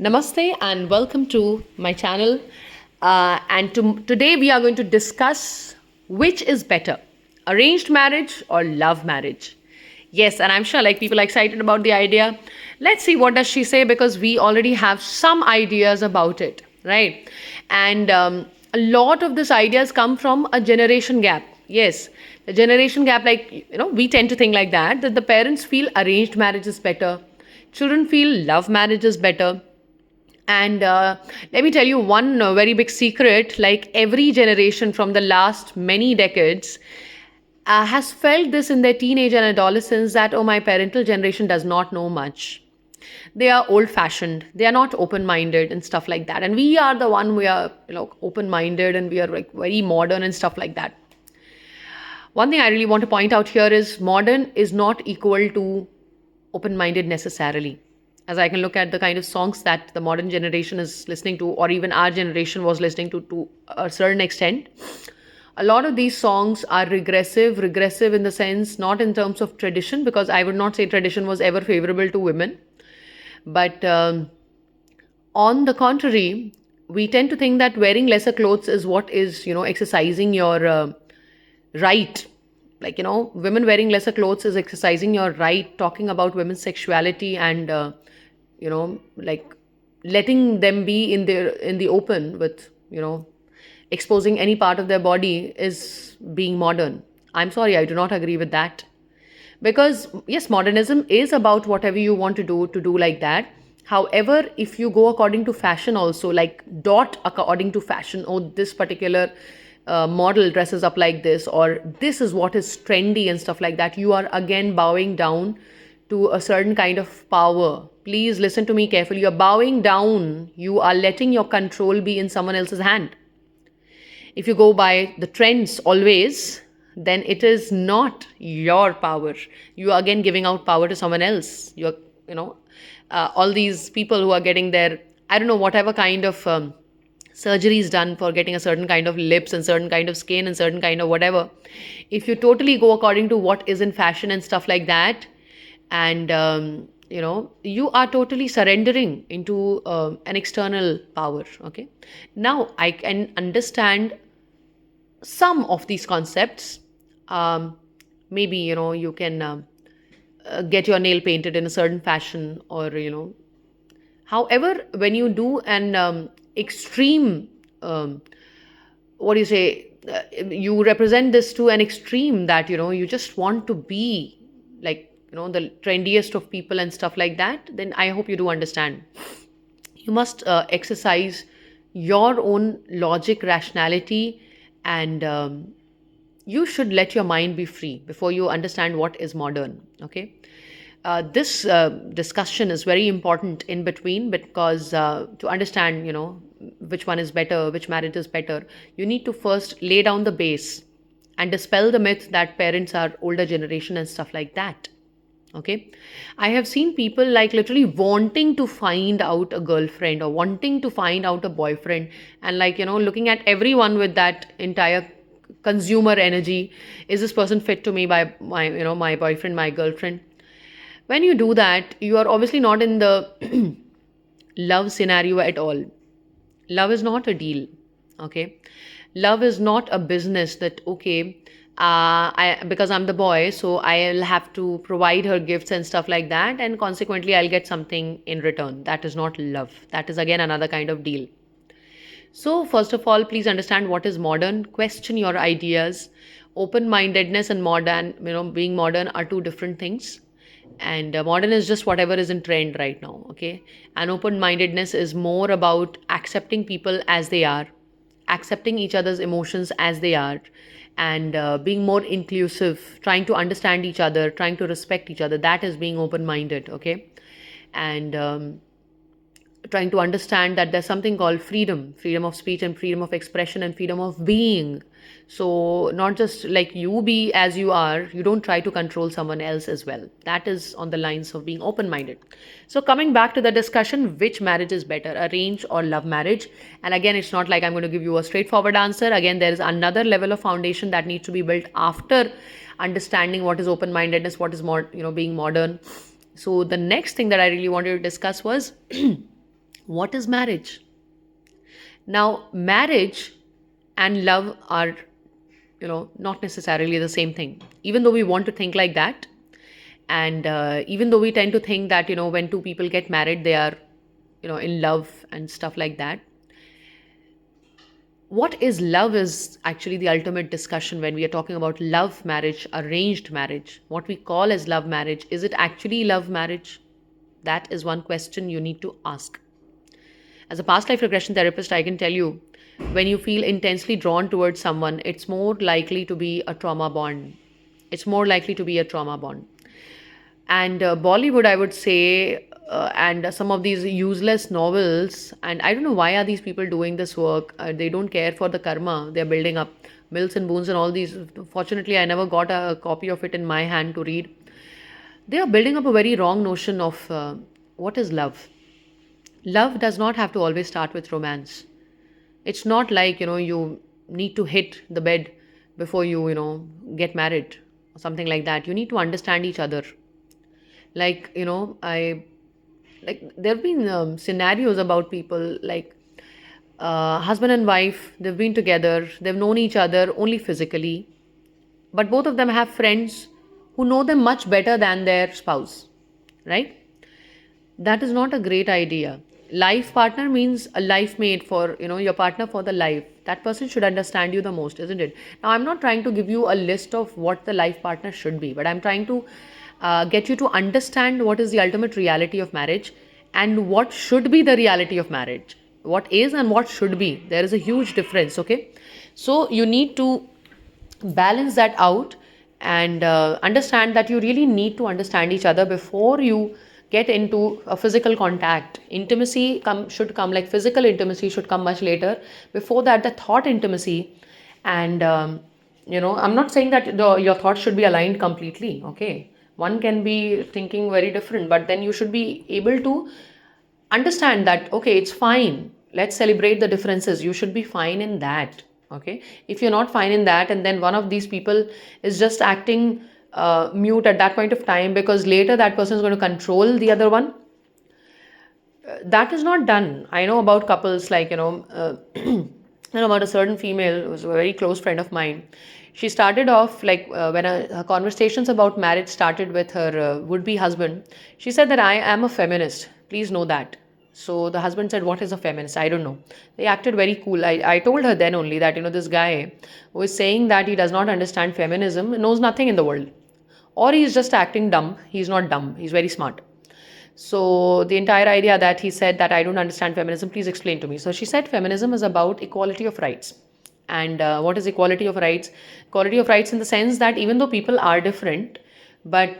Namaste and welcome to my channel. Today we are going to discuss which is better, arranged marriage or love marriage. Yes, and I'm sure like people are excited about the idea. Let's see what does she say because we already have some ideas about it, right? And a lot of these ideas come from a generation gap. Yes, the generation gap, we tend to think like that the parents feel arranged marriage is better, children feel love marriage is better, and let me tell you one very big secret. Like every generation from the last many decades has felt this in their teenage and adolescence that, oh, my parental generation does not know much. They are old fashioned. They are not open minded and stuff like that. And we are the one, we are, open minded and we are like very modern and stuff like that. One thing I really want to point out here is modern is not equal to open minded necessarily. As I can look at the kind of songs that the modern generation is listening to, or even our generation was listening to a certain extent, a lot of these songs are regressive in the sense, not in terms of tradition, because I would not say tradition was ever favorable to women. But on the contrary, we tend to think that wearing lesser clothes is what is, exercising your right. Like, women wearing lesser clothes is exercising your right, talking about women's sexuality and like letting them be in the open with, exposing any part of their body is being modern. I'm sorry, I do not agree with that. Because yes, modernism is about whatever you want to do like that. However, if you go according to fashion also, like dot according to fashion, oh, this particular model dresses up like this, or this is what is trendy and stuff like that, you are again bowing down to a certain kind of power. Please listen to me carefully. You're bowing down. You are letting your control be in someone else's hand. If you go by the trends always, then it is not your power. You are again giving out power to someone else. All these people who are getting their, I don't know, whatever kind of surgeries done for getting a certain kind of lips and certain kind of skin and certain kind of whatever. If you totally go according to what is in fashion and stuff like that, and you are totally surrendering into an external power. Okay, now I can understand some of these concepts. Maybe you can get your nail painted in a certain fashion, or however, when you do an extreme, what do you say, you represent this to an extreme that you just want to be like the trendiest of people and stuff like that, then I hope you do understand. You must exercise your own logic, rationality, and you should let your mind be free before you understand what is modern. Okay, this discussion is very important in between, because to understand which one is better, which marriage is better, you need to first lay down the base and dispel the myth that parents are older generation and stuff like that. Okay, I have seen people like literally wanting to find out a girlfriend or wanting to find out a boyfriend, and looking at everyone with that entire consumer energy. Is this person fit to me, by my boyfriend, my girlfriend? When you do that, you are obviously not in the love scenario at all. Love is not a deal. Okay, love is not a business that, okay, because I'm the boy, so I'll have to provide her gifts and stuff like that, and consequently I'll get something in return. That is not love. That is again another kind of deal. So first of all, please understand what is modern. Question your ideas. Open mindedness and modern, being modern are two different things. And modern is just whatever is in trend right now. Okay, and open mindedness is more about accepting people as they are, accepting each other's emotions as they are, and being more inclusive, trying to understand each other, trying to respect each other. That is being open minded. Okay, and trying to understand that there's something called freedom of speech and freedom of expression and freedom of being. So not just like you be as you are, you don't try to control someone else as well. That is on the lines of being open minded. So coming back to the discussion, which marriage is better, arranged or love marriage? And again, it's not like I'm going to give you a straightforward answer. Again, there is another level of foundation that needs to be built after understanding what is open mindedness, what is more being modern. So the next thing that I really wanted to discuss was What is marriage? Now, marriage and love are, not necessarily the same thing. Even though we want to think like that, and even though we tend to think that, when two people get married, they are, in love and stuff like that. What is love is actually the ultimate discussion when we are talking about love marriage, arranged marriage. What we call as love marriage, is it actually love marriage? That is one question you need to ask. As a past life regression therapist, I can tell you, when you feel intensely drawn towards someone, it's more likely to be a trauma bond. It's more likely to be a trauma bond. And Bollywood, I would say, and some of these useless novels, and I don't know why are these people doing this work. They don't care for the karma they're building up. Mills and Boons and all these. Fortunately, I never got a copy of it in my hand to read. They are building up a very wrong notion of what is love. Love does not have to always start with romance. It's not like, you need to hit the bed before you, get married or something like that. You need to understand each other. Like, there have been scenarios about people like husband and wife, they've been together, they've known each other only physically, but both of them have friends who know them much better than their spouse, right? That is not a great idea. Life partner means a life mate for, your partner for the life. That person should understand you the most, isn't it? Now, I'm not trying to give you a list of what the life partner should be, but I'm trying to get you to understand what is the ultimate reality of marriage and what should be the reality of marriage. What is and what should be. There is a huge difference, okay? So you need to balance that out and understand that you really need to understand each other before you get into a physical contact. Intimacy should come, like physical intimacy should come much later. Before that, the thought intimacy. And I'm not saying that your thoughts should be aligned completely, okay? One can be thinking very different, but then you should be able to understand that, okay, it's fine, let's celebrate the differences. You should be fine in that, okay? If you're not fine in that, and then one of these people is just acting mute at that point of time because later that person is going to control the other one, that is not done. I know about couples like, I know about a certain female who was a very close friend of mine. She started off like when her conversations about marriage started with her would-be husband. She said that I am a feminist. Please know that. So the husband said, "What is a feminist? I don't know." They acted very cool. I told her then only that, this guy who is saying that he does not understand feminism knows nothing in the world. Or he's just acting dumb. He's not dumb. He's very smart. So the entire idea that he said that I don't understand feminism, please explain to me. So she said feminism is about equality of rights. And what is equality of rights? Equality of rights in the sense that even though people are different, but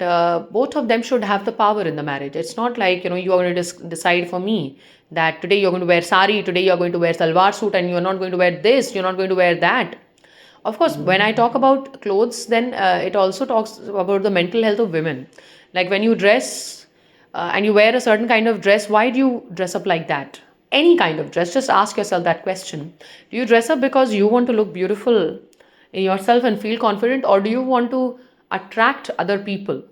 both of them should have the power in the marriage. It's not like, you are going to decide for me that today you're going to wear sari, today you're going to wear salwar suit, and you're not going to wear this, you're not going to wear that. Of course, when I talk about clothes, then it also talks about the mental health of women. Like when you dress and you wear a certain kind of dress, why do you dress up like that? Any kind of dress, just ask yourself that question. Do you dress up because you want to look beautiful in yourself and feel confident, or do you want to attract other people?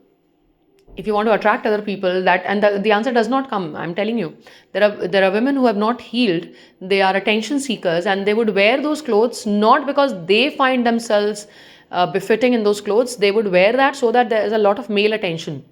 If you want to attract other people, that and the answer does not come. I'm telling you, there are women who have not healed. They are attention seekers, and they would wear those clothes not because they find themselves befitting in those clothes. They would wear that so that there is a lot of male attention.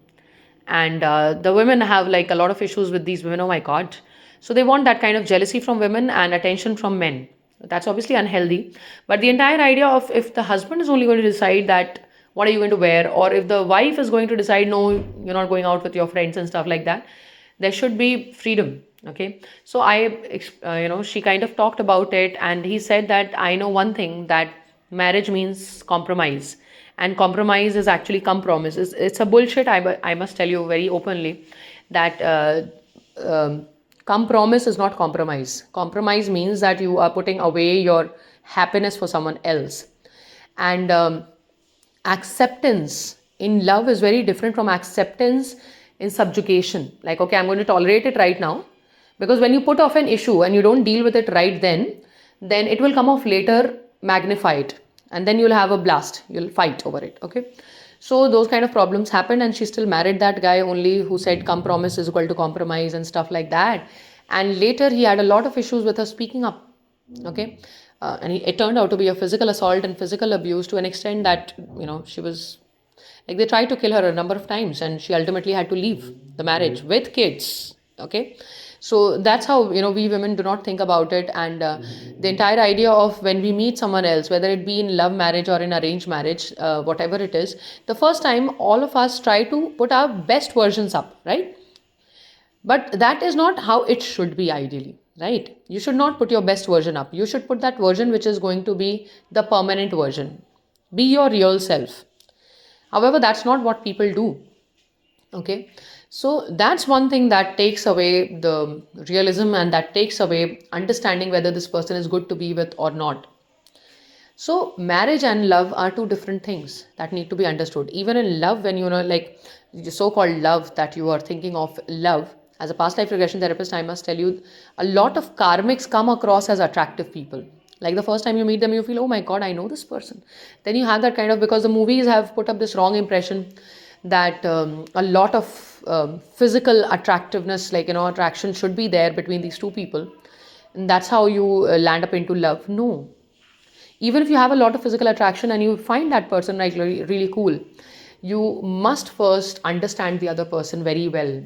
And the women have like a lot of issues with these women. Oh my God. So they want that kind of jealousy from women and attention from men. That's obviously unhealthy. But the entire idea of, if the husband is only going to decide that what are you going to wear, or if the wife is going to decide, no, you're not going out with your friends and stuff like that, there should be freedom. Okay. So she kind of talked about it, and he said that I know one thing, that marriage means compromise. And compromise is actually compromise. It's a bullshit. I must tell you very openly that compromise is not compromise. Compromise means that you are putting away your happiness for someone else. And acceptance in love is very different from acceptance in subjugation. Like, okay, I'm going to tolerate it right now, because when you put off an issue and you don't deal with it right then it will come off later magnified, and then you'll have a blast. You'll fight over it. Okay. So those kind of problems happened, and she still married that guy only who said compromise is equal to compromise and stuff like that. and later he had a lot of issues with her speaking up. Okay. It turned out to be a physical assault and physical abuse to an extent that, she was like, they tried to kill her a number of times, and she ultimately had to leave the marriage with kids. Okay. So that's how, we women do not think about it. And the entire idea of when we meet someone else, whether it be in love marriage or in arranged marriage, whatever it is, the first time all of us try to put our best versions up, right? But that is not how it should be ideally, right? You should not put your best version up. You should put that version which is going to be the permanent version. Be your real self. However, that's not what people do. Okay. So that's one thing that takes away the realism, and that takes away understanding whether this person is good to be with or not. So marriage and love are two different things that need to be understood. Even in love, when like the so-called love that you are thinking of, love, as a past life regression therapist, I must tell you, a lot of karmics come across as attractive people. Like the first time you meet them, you feel, oh my God, I know this person. Then you have that kind of, because the movies have put up this wrong impression that a lot of physical attractiveness, like, attraction should be there between these two people. And that's how you land up into love. No, even if you have a lot of physical attraction and you find that person like really, really cool, you must first understand the other person very well.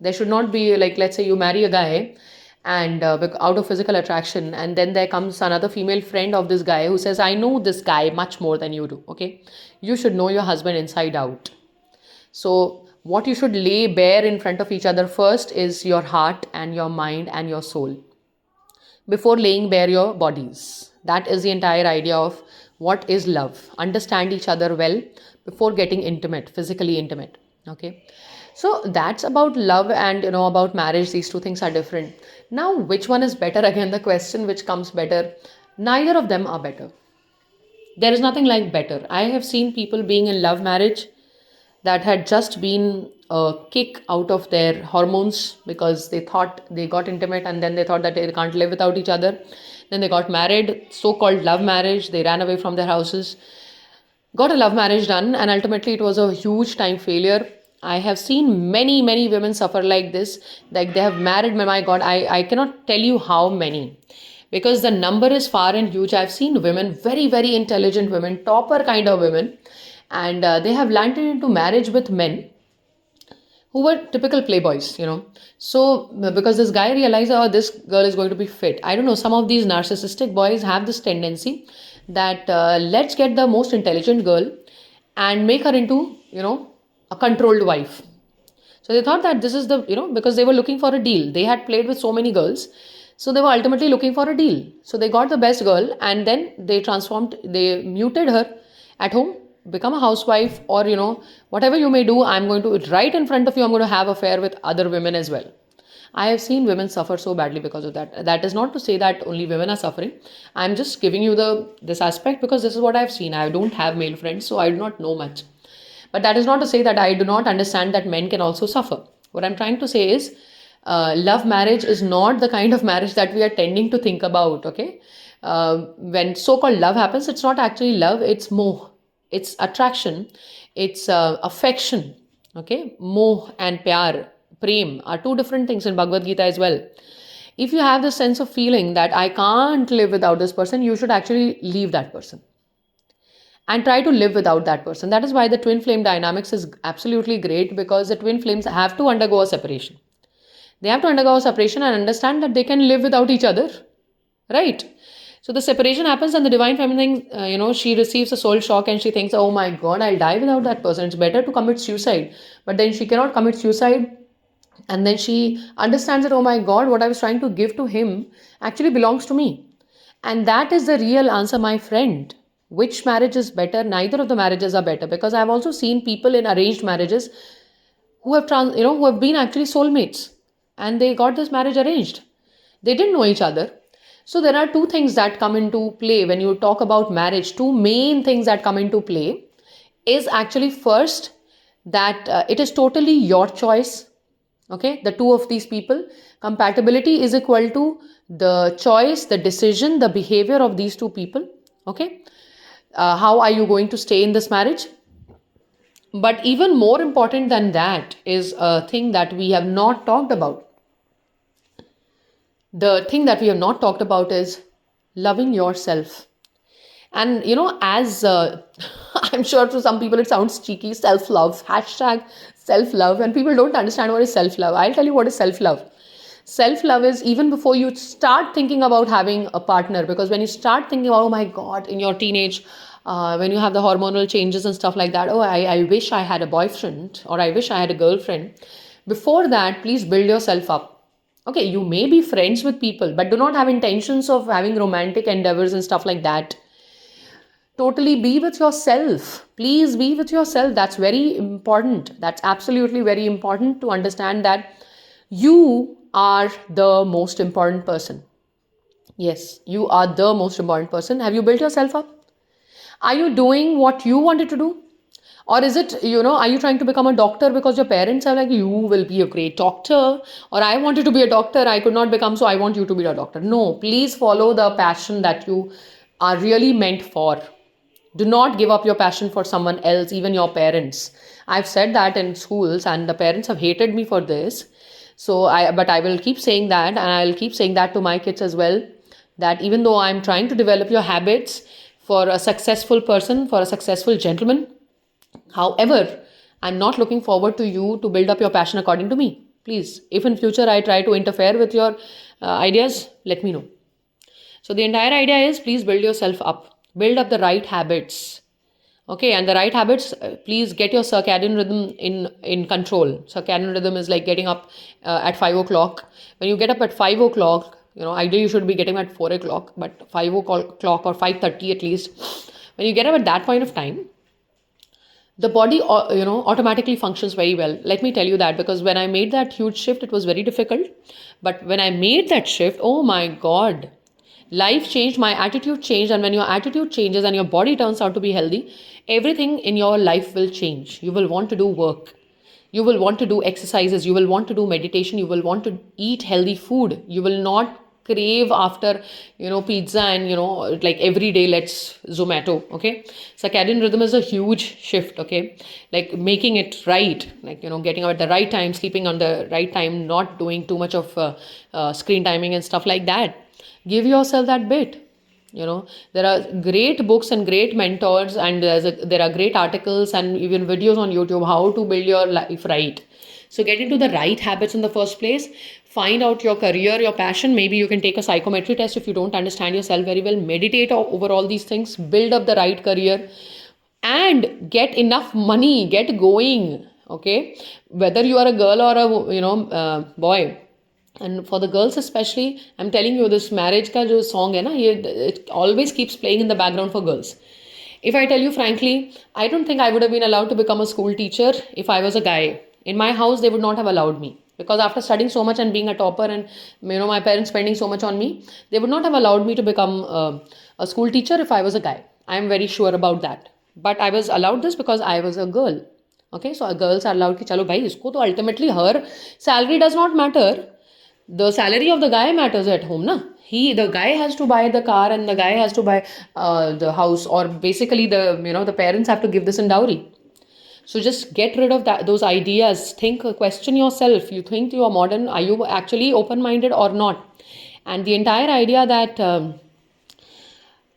There should not be like, let's say you marry a guy and out of physical attraction, and then there comes another female friend of this guy who says, I know this guy much more than you do. Okay, you should know your husband inside out. So what you should lay bare in front of each other first is your heart and your mind and your soul, before laying bare your bodies. That is the entire idea of what is love. Understand each other well before getting intimate, physically intimate. Okay. So that's about love, and about marriage. These two things are different. Now, which one is better? Again, the question which comes better. Neither of them are better. There is nothing like better. I have seen people being in love marriage that had just been a kick out of their hormones because they thought they got intimate, and then they thought that they can't live without each other. Then they got married, so-called love marriage. They ran away from their houses, got a love marriage done, and ultimately it was a huge time failure. I have seen many, many women suffer like this. Like they have married, my God, I cannot tell you how many, because the number is far and huge. I've seen women, very, very intelligent women, topper kind of women, and they have landed into marriage with men who were typical playboys. So because this guy realized, oh, this girl is going to be fit. I don't know, some of these narcissistic boys have this tendency that let's get the most intelligent girl and make her into, a controlled wife. So they thought that this is the, because they were looking for a deal. They had played with so many girls. So they were ultimately looking for a deal. So they got the best girl, and then they muted her at home, become a housewife, or, whatever you may do, I'm going to, right in front of you, I'm going to have affair with other women as well. I have seen women suffer so badly because of that. That is not to say that only women are suffering. I'm just giving you this aspect because this is what I've seen. I don't have male friends, so I do not know much. But that is not to say that I do not understand that men can also suffer. What I'm trying to say is, love marriage is not the kind of marriage that we are tending to think about, okay? When so-called love happens, it's not actually love, it's moh. It's attraction, it's affection, okay? Moh and pyar, prem are two different things in Bhagavad Gita as well. If you have this sense of feeling that I can't live without this person, you should actually leave that person and try to live without that person. That is why the twin flame dynamics is absolutely great, because the twin flames have to undergo a separation. They have to undergo a separation and understand that they can live without each other, right? So the separation happens, and the divine feminine, she receives a soul shock and she thinks, oh my God, I'll die without that person. It's better to commit suicide. But then she cannot commit suicide. And then she understands that, oh my God, what I was trying to give to him actually belongs to me. And that is the real answer, my friend. Which marriage is better? Neither of the marriages are better, because I've also seen people in arranged marriages who have who have been actually soulmates, and they got this marriage arranged. They didn't know each other. So there are two things that come into play when you talk about marriage. Two main things that come into play is actually, first, that it is totally your choice. Okay, the two of these people, compatibility is equal to the choice, the decision, the behavior of these two people. Okay, how are you going to stay in this marriage? But even more important than that is a thing that we have not talked about. The thing that we have not talked about is loving yourself. And as I'm sure to some people it sounds cheeky, self love, hashtag self love, and people don't understand what is self love. I'll tell you what is self love. Self love is even before you start thinking about having a partner, because when you start thinking, oh my God, in your teenage, when you have the hormonal changes and stuff like that, oh, I wish I had a boyfriend or I wish I had a girlfriend. Before that, please build yourself up. Okay, you may be friends with people, but do not have intentions of having romantic endeavors and stuff like that. Totally be with yourself. Please be with yourself. That's very important. That's absolutely very important to understand that you are the most important person. Yes, you are the most important person. Have you built yourself up? Are you doing what you wanted to do? Or is it, are you trying to become a doctor because your parents are like, you will be a great doctor? Or I wanted to be a doctor, I could not become, so I want you to be a doctor. No, please follow the passion that you are really meant for. Do not give up your passion for someone else, even your parents. I've said that in schools and the parents have hated me for this. But I will keep saying that, and I'll keep saying that to my kids as well, that even though I'm trying to develop your habits for a successful person, for a successful gentleman, however, I'm not looking forward to you to build up your passion according to me. Please, if in future I try to interfere with your ideas, let me know. So the entire idea is, please build yourself up. Build up the right habits. Okay, and the right habits, please get your circadian rhythm in control. Circadian rhythm is like getting up at 5 o'clock. When you get up at 5 o'clock, ideally you should be getting at 4 o'clock, but 5 o'clock or 5:30 at least. When you get up at that point of time, the body automatically functions very well. Let me tell you that, because when I made that huge shift, it was very difficult. But when I made that shift, oh my God, life changed, my attitude changed. And when your attitude changes and your body turns out to be healthy, everything in your life will change. You will want to do work. You will want to do exercises. You will want to do meditation. You will want to eat healthy food. You will not crave after pizza and like every day let's Zomato. Okay, circadian rhythm is a huge shift. Okay, like making it right, like getting up at the right time, sleeping on the right time, not doing too much of screen timing and stuff like that. Give yourself that bit. There are great books and great mentors, and there are great articles and even videos on YouTube how to build your life right. So get into the right habits in the first place. Find out your career, your passion. Maybe you can take a psychometry test if you don't understand yourself very well. Meditate over all these things. Build up the right career and get enough money. Get going. Okay, whether you are a girl or a boy. And for the girls especially, I'm telling you, this marriage ka jo song hai na, it always keeps playing in the background for girls. If I tell you frankly, I don't think I would have been allowed to become a school teacher if I was a guy. In my house, they would not have allowed me. Because after studying so much and being a topper and my parents spending so much on me, they would not have allowed me to become a school teacher if I was a guy. I am very sure about that. But I was allowed this because I was a girl. Okay, so girls are allowed ki chalo bhai, isko to ultimately her salary does not matter. The salary of the guy matters at home, na? The guy has to buy the car and the guy has to buy the house, or basically the parents have to give this in dowry. So just get rid of those ideas. Question yourself. You think you are modern? Are you actually open-minded or not? And the entire idea that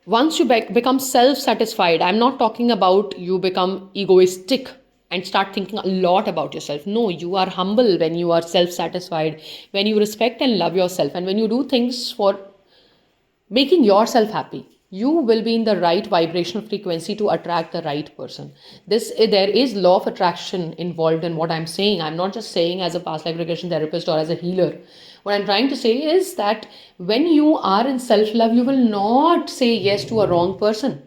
once you become self-satisfied, I'm not talking about you become egoistic and start thinking a lot about yourself. No, you are humble when you are self-satisfied, when you respect and love yourself, and when you do things for making yourself happy. You will be in the right vibrational frequency to attract the right person. There is law of attraction involved in what I'm saying. I'm not just saying as a past life regression therapist or as a healer. What I'm trying to say is that when you are in self-love, you will not say yes to a wrong person.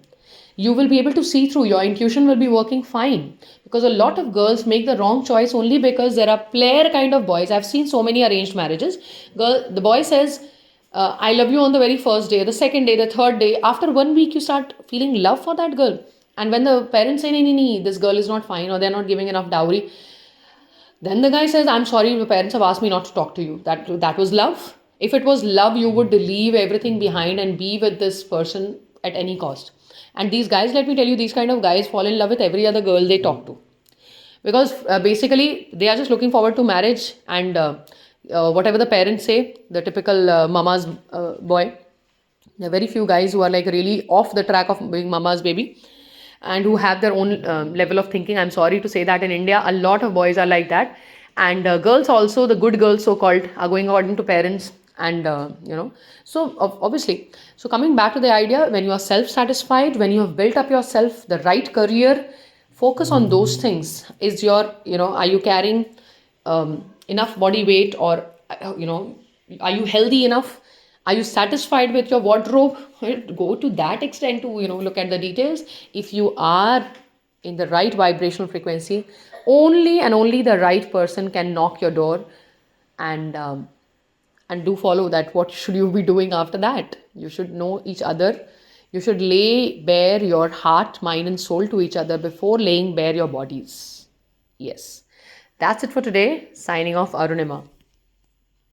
You will be able to see through. Your intuition will be working fine. Because a lot of girls make the wrong choice only because there are player kind of boys. I've seen so many arranged marriages. The boy says, I love you on the very first day, the second day, the third day. After 1 week, you start feeling love for that girl. And when the parents say, nee, this girl is not fine, or they're not giving enough dowry, then the guy says, I'm sorry, the parents have asked me not to talk to you. That was love. If it was love, you would leave everything behind and be with this person at any cost. And these guys, let me tell you, these kind of guys fall in love with every other girl they talk to. Because basically, they are just looking forward to marriage and whatever the parents say, the typical mama's boy. There are very few guys who are like really off the track of being mama's baby and who have their own level of thinking. I'm sorry to say that in India, a lot of boys are like that. And girls also, the good girls so called, are going according to parents. And, so obviously, so coming back to the idea, when you are self satisfied, when you have built up yourself, the right career, focus on those things. Is your, are you carrying enough body weight, or, are you healthy enough? Are you satisfied with your wardrobe? Go to that extent to, look at the details. If you are in the right vibrational frequency, only and only the right person can knock your door. And do follow that. What should you be doing after that? You should know each other. You should lay bare your heart, mind, and soul to each other before laying bare your bodies. Yes. That's it for today. Signing off, Arunima.